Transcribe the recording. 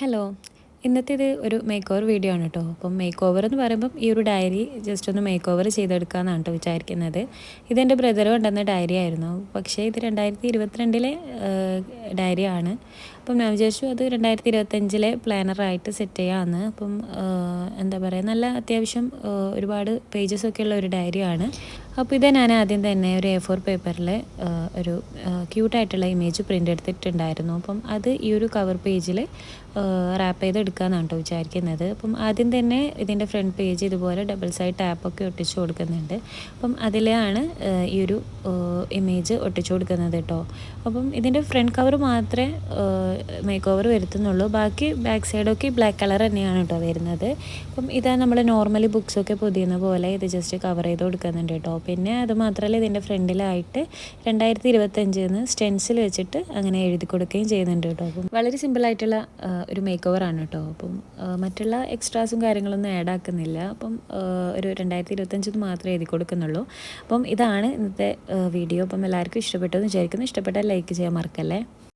Hello. ഇന്നത്തേത് ഒരു make over video ആണ് കേട്ടോ. അപ്പം മേക്ക് ഓവർ എന്ന് പറയുമ്പം ഈ ഒരു ഡയറി ജസ്റ്റ് ഒന്ന് മേക്ക് ഓവർ ചെയ്തെടുക്കാമെന്നാണ് കേട്ടോ വിചാരിക്കുന്നത്. ഇതെൻ്റെ ബ്രദർ കൊണ്ടുവന്ന ഡയറി ആയിരുന്നു. പക്ഷേ ഇത് 2022 ഡയറിയാണ്. അപ്പം ഞാൻ വിചാരിച്ചു അത് 2025 പ്ലാനറായിട്ട് സെറ്റ് ചെയ്യാമെന്ന്. അപ്പം എന്താ പറയുക, നല്ല അത്യാവശ്യം ഒരുപാട് പേജസൊക്കെ ഉള്ള ഒരു ഡയറിയാണ്. അപ്പോൾ ഇത് ഞാൻ ആദ്യം തന്നെ ഒരു A4 പേപ്പറിൽ ഒരു ക്യൂട്ടായിട്ടുള്ള ഇമേജ് പ്രിൻ്റ് എടുത്തിട്ടുണ്ടായിരുന്നു. അപ്പം അത് ഈ ഒരു കവർ പേജിൽ റാപ്പ് ചെയ്തെടുക്കാമെന്നാണ് കേട്ടോ വിചാരിക്കുന്നത്. അപ്പം ആദ്യം തന്നെ ഇതിൻ്റെ ഫ്രണ്ട് പേജ് ഇതുപോലെ ഡബിൾ സൈഡ് ടാപ്പൊക്കെ ഒട്ടിച്ച് കൊടുക്കുന്നുണ്ട്. അപ്പം അതിലാണ് ഈ ഒരു ഇമേജ് ഒട്ടിച്ചു കൊടുക്കുന്നത് കേട്ടോ. അപ്പം ഇതിൻ്റെ ഫ്രണ്ട് കവർ മാത്രമേ മേക്ക് ഓവർ വരുത്തുന്നുള്ളൂ. ബാക്കി ബാക്ക് സൈഡൊക്കെ ബ്ലാക്ക് കളർ തന്നെയാണ് കേട്ടോ വരുന്നത്. അപ്പം ഇതാ നമ്മൾ നോർമലി ബുക്സൊക്കെ പൊതിയുന്ന പോലെ ഇത് ജസ്റ്റ് കവർ ചെയ്ത് കൊടുക്കുന്നുണ്ട് കേട്ടോ. പിന്നെ അത് മാത്രമല്ല ഇതിൻ്റെ ഫ്രണ്ടിലായിട്ട് 2025 സ്റ്റെൻസിൽ വെച്ചിട്ട് അങ്ങനെ എഴുതി കൊടുക്കുകയും ചെയ്യുന്നുണ്ട് കേട്ടോ. അപ്പം വളരെ സിമ്പിളായിട്ടുള്ള ഒരു മേക്ക് ഓവറാണ് കേട്ടോ. അപ്പം മറ്റുള്ള എക്സ്ട്രാസും കാര്യങ്ങളൊന്നും ആഡ് ആക്കുന്നില്ല. അപ്പം ഒരു 2025 മാത്രമേ എഴുതി കൊടുക്കുന്നുള്ളൂ. അപ്പം ഇതാണ് ഇന്നത്തെ വീഡിയോ. അപ്പം എല്ലാവർക്കും ഇഷ്ടപ്പെട്ടു എന്ന് വിചാരിക്കുന്നു. ഇഷ്ടപ്പെട്ടാൽ ലൈക്ക് ചെയ്യാൻ മറക്കല്ലേ.